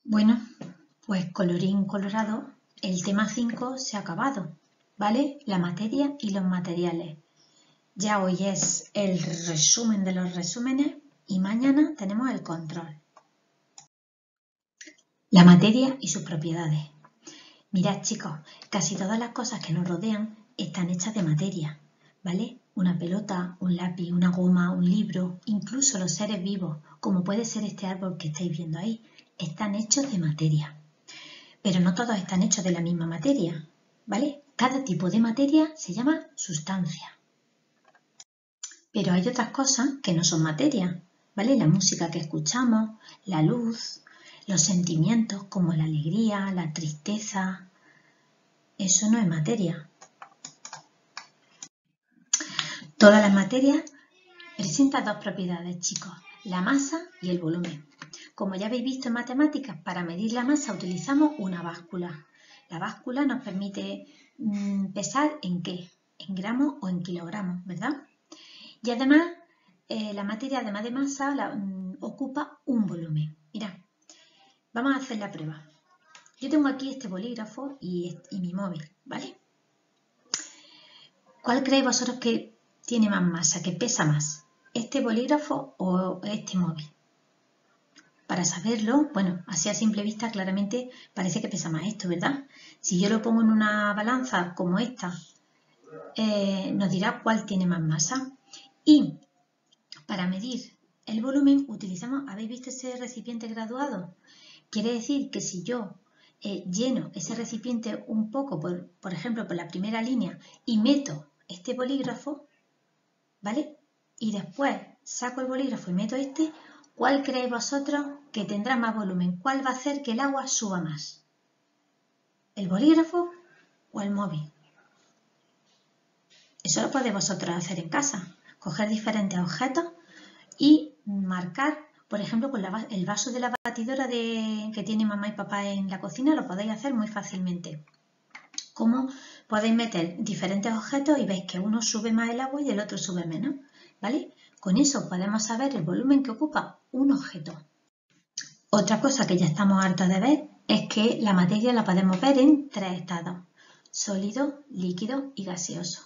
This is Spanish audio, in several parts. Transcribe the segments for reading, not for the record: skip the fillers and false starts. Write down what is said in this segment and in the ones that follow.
Bueno, pues colorín colorado, el tema 5 se ha acabado, ¿vale? La materia y los materiales. Ya hoy es el resumen de los resúmenes y mañana tenemos el control. La materia y sus propiedades. Mirad, chicos, casi todas las cosas que nos rodean están hechas de materia, ¿vale? Una pelota, un lápiz, una goma, un libro, incluso los seres vivos, como puede ser este árbol que estáis viendo ahí, están hechos de materia. Pero no todos están hechos de la misma materia, ¿vale? Cada tipo de materia se llama sustancia. Pero hay otras cosas que no son materia, ¿vale? La música que escuchamos, la luz, los sentimientos como la alegría, la tristeza, eso no es materia. Todas las materias presentan dos propiedades, chicos, la masa y el volumen. Como ya habéis visto en matemáticas, para medir la masa utilizamos una báscula. La báscula nos permite pesar ¿en qué? En gramos o en kilogramos, ¿verdad? Y además, la materia, además de masa, ocupa un volumen. Mirad, vamos a hacer la prueba. Yo tengo aquí este bolígrafo y mi móvil, ¿vale? ¿Cuál creéis vosotros que tiene más masa, que pesa más? ¿Este bolígrafo o este móvil? Para saberlo, bueno, así a simple vista claramente parece que pesa más esto, ¿verdad? Si yo lo pongo en una balanza como esta, nos dirá cuál tiene más masa. Y para medir el volumen utilizamos, ¿habéis visto ese recipiente graduado? Quiere decir que si yo lleno ese recipiente un poco, por ejemplo, por la primera línea y meto este bolígrafo, ¿vale? Y después saco el bolígrafo y meto este, ¿cuál creéis vosotros que tendrá más volumen? ¿Cuál va a hacer que el agua suba más? ¿El bolígrafo o el móvil? Eso lo podéis vosotros hacer en casa. Coger diferentes objetos y marcar, por ejemplo, con el vaso de la batidora que tiene mamá y papá en la cocina, lo podéis hacer muy fácilmente. Como podéis meter diferentes objetos y veis que uno sube más el agua y el otro sube menos, ¿vale? Con eso podemos saber el volumen que ocupa un objeto. Otra cosa que ya estamos hartos de ver es que la materia la podemos ver en tres estados: sólido, líquido y gaseoso.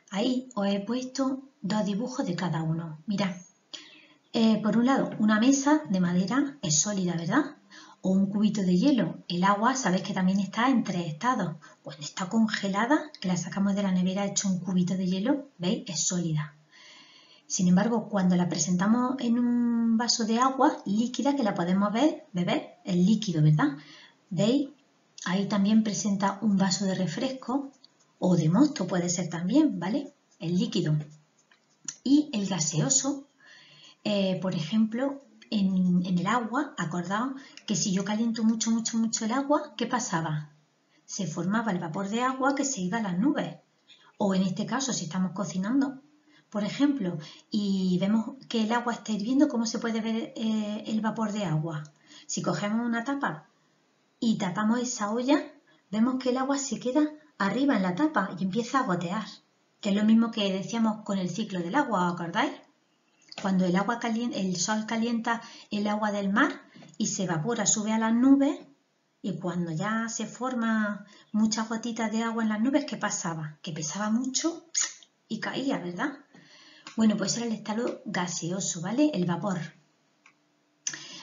Ahí os he puesto dos dibujos de cada uno. Mirad, por un lado, una mesa de madera es sólida, ¿verdad? O un cubito de hielo. El agua, sabéis que también está en tres estados. Cuando está congelada, que la sacamos de la nevera hecho un cubito de hielo, ¿veis? Es sólida. Sin embargo, cuando la presentamos en un vaso de agua líquida, que la podemos beber, es líquido, ¿verdad? ¿Veis? Ahí también presenta un vaso de refresco o de mosto, puede ser también, ¿vale? El líquido. Y el gaseoso, por ejemplo, en el agua, acordaos que si yo caliento mucho el agua, ¿qué pasaba? Se formaba el vapor de agua que se iba a las nubes. O en este caso, si estamos cocinando, por ejemplo, y vemos que el agua está hirviendo, ¿cómo se puede ver el vapor de agua? Si cogemos una tapa y tapamos esa olla, vemos que el agua se queda arriba en la tapa y empieza a gotear, que es lo mismo que decíamos con el ciclo del agua, ¿os acordáis? Cuando el sol calienta el agua del mar y se evapora, sube a las nubes, y cuando ya se forman muchas gotitas de agua en las nubes, ¿qué pasaba? Que pesaba mucho y caía, ¿verdad? Bueno, pues era el estado gaseoso, ¿vale? El vapor.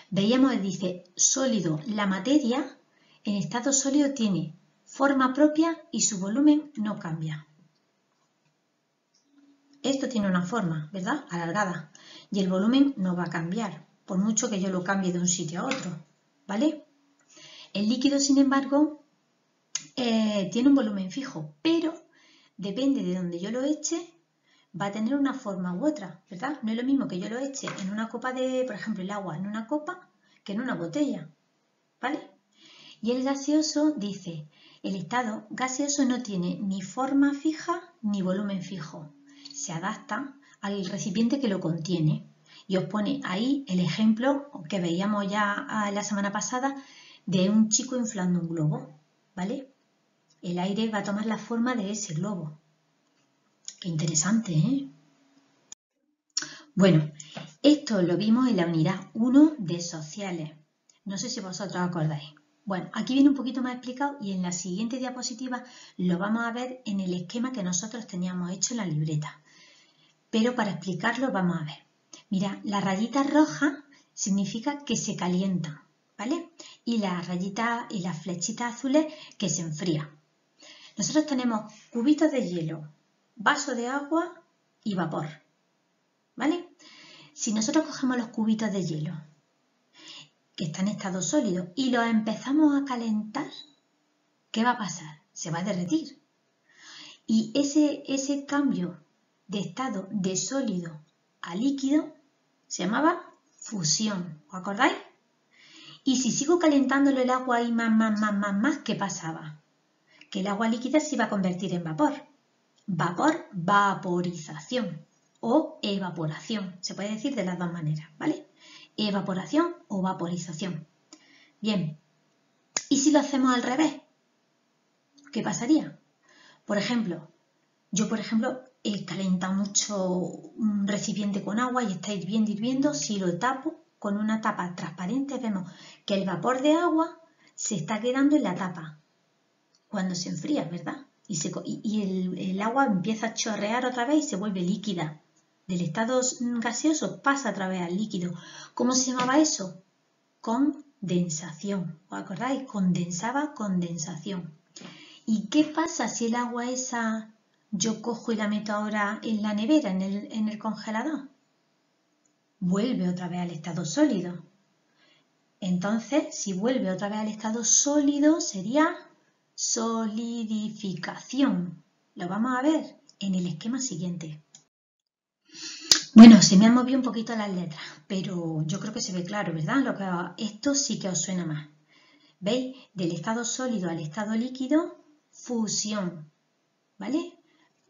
Veíamos, dice, sólido. La materia en estado sólido tiene forma propia y su volumen no cambia. Esto tiene una forma, ¿verdad? Alargada. Y el volumen no va a cambiar, por mucho que yo lo cambie de un sitio a otro, ¿vale? El líquido, sin embargo, tiene un volumen fijo, pero depende de donde yo lo eche, va a tener una forma u otra, ¿verdad? No es lo mismo que yo lo eche en una copa por ejemplo, el agua en una copa que en una botella, ¿vale? Y el gaseoso dice, el estado gaseoso no tiene ni forma fija ni volumen fijo. Se adapta al recipiente que lo contiene. Y os pone ahí el ejemplo que veíamos ya la semana pasada de un chico inflando un globo, ¿vale? El aire va a tomar la forma de ese globo. Qué interesante, ¿eh? Bueno, esto lo vimos en la unidad 1 de sociales. No sé si vosotros acordáis. Bueno, aquí viene un poquito más explicado y en la siguiente diapositiva lo vamos a ver en el esquema que nosotros teníamos hecho en la libreta. Pero para explicarlo vamos a ver. Mira, la rayita roja significa que se calientan, ¿vale? Y las rayitas y las flechitas azules que se enfrían. Nosotros tenemos cubitos de hielo, vaso de agua y vapor, ¿vale? Si nosotros cogemos los cubitos de hielo que están en estado sólido y los empezamos a calentar, ¿qué va a pasar? Se va a derretir. Y ese cambio de estado de sólido a líquido se llamaba fusión, ¿os acordáis? Y si sigo calentándolo el agua y más, ¿qué pasaba? Que el agua líquida se iba a convertir en vapor. Vapor, vaporización o evaporación. Se puede decir de las dos maneras, ¿vale? Evaporación o vaporización. Bien, ¿y si lo hacemos al revés? ¿Qué pasaría? Por ejemplo, yo he calentado mucho un recipiente con agua y está hirviendo. Si lo tapo con una tapa transparente, vemos que el vapor de agua se está quedando en la tapa cuando se enfría, ¿verdad? Y el agua empieza a chorrear otra vez y se vuelve líquida. Del estado gaseoso pasa otra vez al líquido. ¿Cómo se llamaba eso? Condensación. ¿Os acordáis? Condensaba, condensación. ¿Y qué pasa si el agua esa yo cojo y la meto ahora en la nevera, en el congelador? Vuelve otra vez al estado sólido. Entonces, si vuelve otra vez al estado sólido, sería solidificación. Lo vamos a ver en el esquema siguiente. Bueno, se me han movido un poquito las letras, pero yo creo que se ve claro, ¿verdad? Esto sí que os suena más. ¿Veis? Del estado sólido al estado líquido, fusión, ¿vale?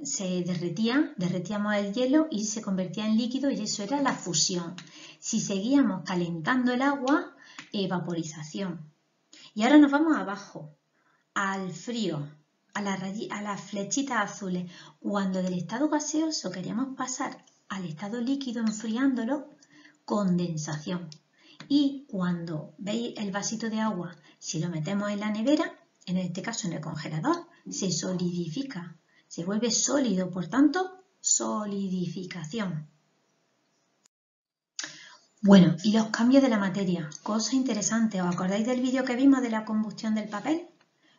Se derretíamos el hielo y se convertía en líquido y eso era la fusión. Si seguíamos calentando el agua, vaporización. Y ahora nos vamos abajo, al frío, a las flechitas azules. Cuando del estado gaseoso queríamos pasar al estado líquido enfriándolo, condensación. Y cuando veis el vasito de agua, si lo metemos en la nevera, en este caso en el congelador, se solidifica, se vuelve sólido, por tanto, solidificación. Bueno, y los cambios de la materia, cosa interesante. ¿Os acordáis del vídeo que vimos de la combustión del papel?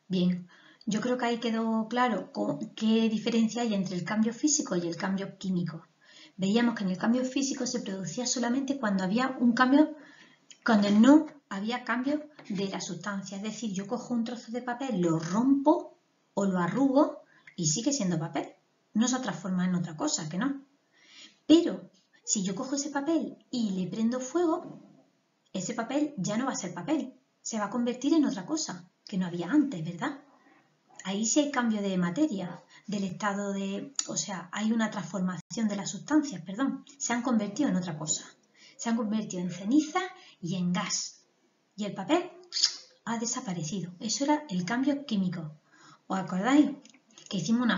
Bien, yo creo que ahí quedó claro qué diferencia hay entre el cambio físico y el cambio químico. Veíamos que en el cambio físico se producía solamente cuando había un cambio, cuando no había cambio de la sustancia. Es decir, yo cojo un trozo de papel, lo rompo o lo arrugo y sigue siendo papel. No se transforma en otra cosa, que no. Pero si yo cojo ese papel y le prendo fuego, ese papel ya no va a ser papel. Se va a convertir en otra cosa que no había antes, ¿verdad? Ahí sí hay cambio de materia, del estado de... O sea, hay una transformación de las sustancias, perdón. Se han convertido en otra cosa. Se han convertido en ceniza y en gas. Y el papel ha desaparecido. Eso era el cambio químico. ¿Os acordáis? Que hicimos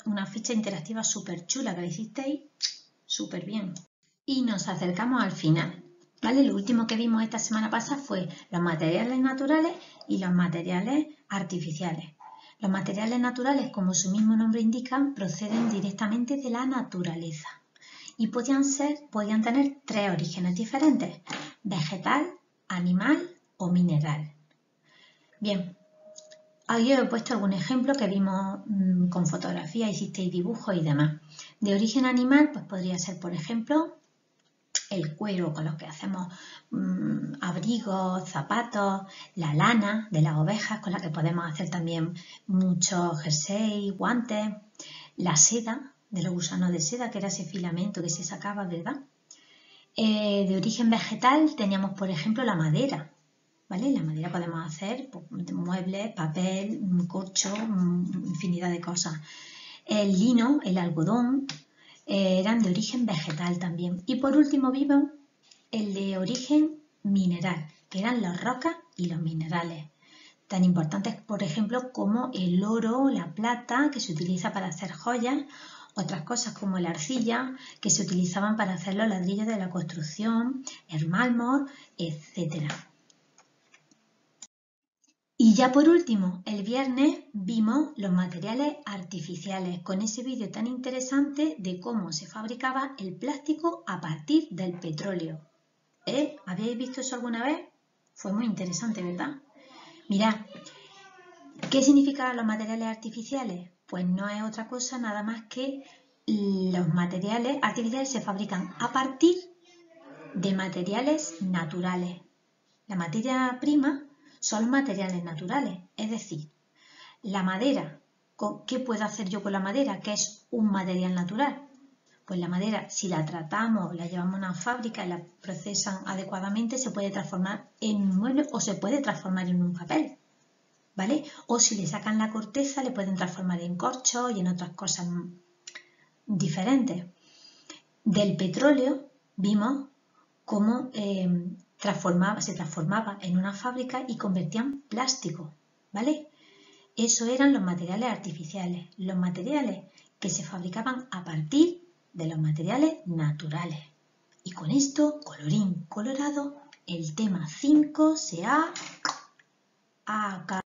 una ficha interactiva súper chula, que la hicisteis súper bien. Y nos acercamos al final. ¿Vale? Lo último que vimos esta semana pasada fue los materiales naturales y los materiales artificiales. Los materiales naturales, como su mismo nombre indica, proceden directamente de la naturaleza y podían tener tres orígenes diferentes: vegetal, animal o mineral. Bien, ahí os he puesto algún ejemplo que vimos con fotografía, hicisteis dibujos y demás. De origen animal, pues podría ser, por ejemplo, el cuero con los que hacemos abrigos, zapatos, la lana de las ovejas con la que podemos hacer también muchos jerseys, guantes, la seda de los gusanos de seda, que era ese filamento que se sacaba, ¿verdad? De origen vegetal teníamos, por ejemplo, la madera, ¿vale? La madera podemos hacer muebles, papel, corcho, infinidad de cosas. El lino, el algodón, eran de origen vegetal también. Y por último vimos el de origen mineral, que eran las rocas y los minerales, tan importantes, por ejemplo, como el oro, la plata, que se utiliza para hacer joyas, otras cosas como la arcilla, que se utilizaban para hacer los ladrillos de la construcción, el mármol, etc. Y ya por último, el viernes vimos los materiales artificiales con ese vídeo tan interesante de cómo se fabricaba el plástico a partir del petróleo. ¿Habéis visto eso alguna vez? Fue muy interesante, ¿verdad? Mirad, ¿qué significan los materiales artificiales? Pues no es otra cosa nada más que los materiales artificiales se fabrican a partir de materiales naturales. La materia prima son los materiales naturales, es decir, la madera. ¿Qué puedo hacer yo con la madera? Que es un material natural. Pues la madera, si la tratamos, la llevamos a una fábrica y la procesan adecuadamente, se puede transformar en un mueble o se puede transformar en un papel, ¿vale? O si le sacan la corteza, le pueden transformar en corcho y en otras cosas diferentes. Del petróleo vimos cómo se transformaba en una fábrica y convertían plástico, ¿vale? Eso eran los materiales artificiales, los materiales que se fabricaban a partir de los materiales naturales. Y con esto, colorín colorado, el tema 5 se ha acabado.